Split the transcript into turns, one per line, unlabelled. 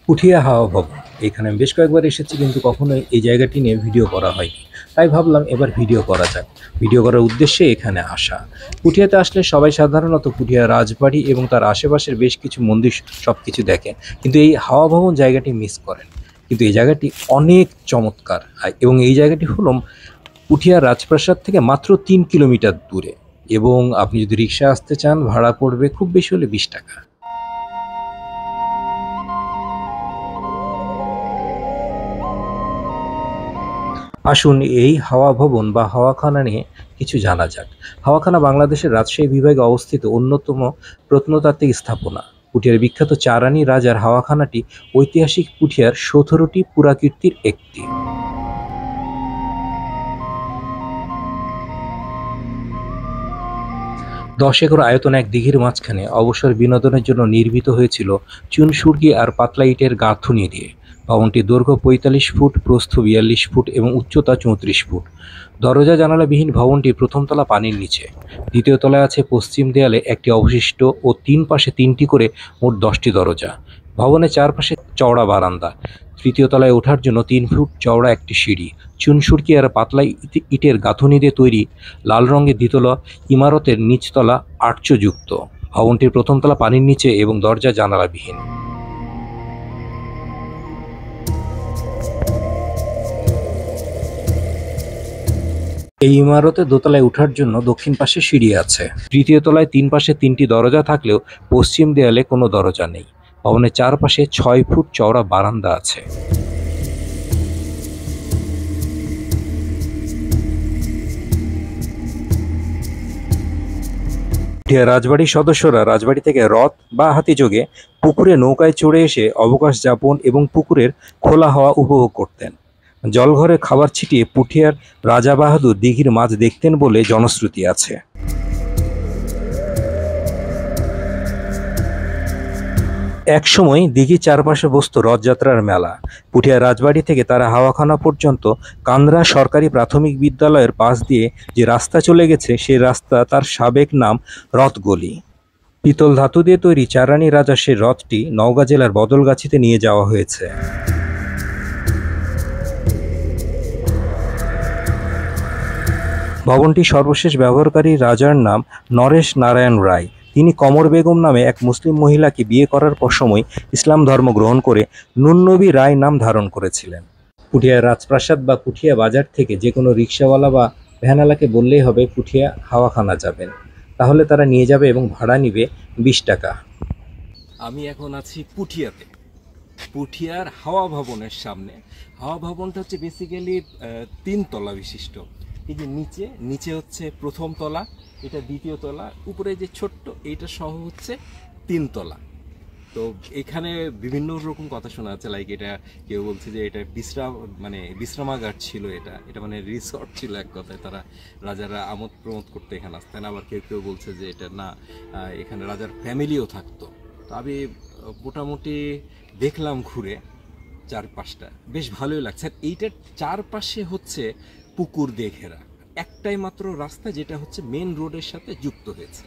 পুঠিয়া হাওয়া ভবন। এখানে আমি বেশ কয়েকবার এসেছি, কিন্তু কখনোই এই জায়গাটি নিয়ে ভিডিও করা হয়নি। তাই ভাবলাম এবার ভিডিও করা যাক। ভিডিও করার উদ্দেশ্যে এখানে আসা। পুঠিয়াতে আসলে সবাই সাধারণত পুঠিয়া রাজবাড়ি এবং তার আশেপাশের বেশ কিছু মন্দির সবকিছু দেখেন, কিন্তু এই হাওয়া ভবন জায়গাটি মিস করেন। কিন্তু এই জায়গাটি অনেক চমৎকার, এবং এই জায়গাটি হলো পুঠিয়া রাজপ্রাসাদ থেকে মাত্র 3 কিলোমিটার দূরে। এবং আপনি যদি রিক্সা আসতে চান, ভাড়া পড়বে খুব বেশি হলে 20 টাকা। আসুন এই হাওয়া ভবন বা হাওয়াখানা নিয়ে কিছু জানা যাক। হাওয়াখানা বাংলাদেশের রাজশাহী বিভাগে অবস্থিত অন্যতম প্রত্নতাত্ত্বিক স্থাপনা। পুঠিয়ার বিখ্যাত চারানি রাজার হাওয়াখানাটি ঐতিহাসিক পুঠিয়ার 17টি পুরাকীর্তির একটি। 10 একর আয়তন এক দিঘির মাঝখানে অবসর বিনোদনের জন্য নির্মিত হয়েছিল চুনসুরকি আর পাতলা ইটের গাঁথুনি দিয়ে। ভবনটির দৈর্ঘ্য 45 ফুট, প্রস্থ 42 ফুট এবং উচ্চতা 34 ফুট। দরজা জানালাবিহীন ভবনটি প্রথম তলা পানির নিচে। দ্বিতীয় তলায় আছে পশ্চিম দেয়ালে একটি অবশিষ্ট ও 3 পাশে 3টি করে মোট 10টি দরজা। ভবনের চারপাশে চওড়া বারান্দা। তৃতীয় তলায় ওঠার জন্য 3 ফুট চওড়া একটি সিঁড়ি। চুনসুরকি আর পাতলা ইটের গাঁথুনি দিয়ে তৈরি লাল রঙের দ্বিতলা ইমারতের নিচতলা আর্চযুক্ত। ভবনটির প্রথম তলা পানির নিচে এবং দরজা জানালাবিহীন। এই ইমারতে দোতলায় ওঠার জন্য দক্ষিণ পাশে সিঁড়ি আছে। তৃতীয় তলায় 3 পাশে 3টি দরজা থাকলেও পশ্চিম দেয়ালে কোনো দরজা নেই। ভবনের চারপাশে 6 ফুট চওড়া বারান্দা আছে। পুঠিয়া রাজবাড়ির সদস্যরা রাজবাড়ি থেকে রথ বা হাতিযোগে পুকুরে নৌকায় চড়ে এসে অবকাশ যাপন এবং পুকুরের খোলা হাওয়া উপভোগ করতেন। জলঘরে খাবার ছিটিয়ে পুঠিয়ার রাজা বাহাদুর দিঘির মাছ দেখতেন বলে জনশ্রুতি আছে। একসময় দিঘির চারপাশে বসত রথযাত্রার মেলা। পুঠিয়া রাজবাড়ি থেকে তারা হাওয়াখানা পর্যন্ত কান্দ্রা সরকারি প্রাথমিক বিদ্যালয়ের পাশ দিয়ে যে রাস্তা চলে গেছে, সেই রাস্তা তার সাবেক নাম রথগলি। পিতল ধাতু দিয়ে তৈরি চারানি রাজার সেই রথটি নওগাঁ জেলার বদলগাছিতে নিয়ে যাওয়া হয়েছে। ভবনটি সর্বশেষ ব্যবহারকারী রাজার নাম নরেশ নারায়ণ রায়। তিনি কমর বেগম নামে এক মুসলিম মহিলাকে বিয়ে করার সময় ইসলাম ধর্ম গ্রহণ করে নুননবী রায় নাম ধারণ করেছিলেন। পুঠিয়া রাজপ্রাসাদ বা পুঠিয়া বাজার থেকে যে কোনো রিক্সাওয়ালা বা ভ্যানালাকে বললেই হবে পুঠিয়া হাওয়াখানা যাবেন, তাহলে তারা নিয়ে যাবে এবং ভাড়া নিবে 20 টাকা।
আমি এখন আছি পুঠিয়াতে, পুঠিয়ার হাওয়া ভবনের সামনে। হাওয়া ভবনটা হচ্ছে বেসিক্যালি 3 তলা বিশিষ্ট। এই যে নিচে নিচে হচ্ছে প্রথম তলা, এটা দ্বিতীয় তলা, উপরে যে ছোট্ট এইটা সহ হচ্ছে 3 তলা। তো এখানে বিভিন্ন রকম কথা শোনা যাচ্ছে, লাইক এটা কেউ বলছে যে এটা বিশ্রামাগার ছিল, এটা এটা মানে রিসর্ট ছিল এক কথায়। তারা রাজারা আমোদ প্রমোদ করতে এখানে আসতেন। আবার কেউ কেউ বলছে যে এটা না, এখানে রাজার ফ্যামিলিও থাকতো। তো আমি মোটামুটি দেখলাম ঘুরে চারপাশটা, বেশ ভালোই লাগছে। আর এইটার চারপাশে হচ্ছে পুকুর দিয়ে ঘেরা, একটাই মাত্র রাস্তা যেটা হচ্ছে মেন রোডের সাথে যুক্ত হয়েছে।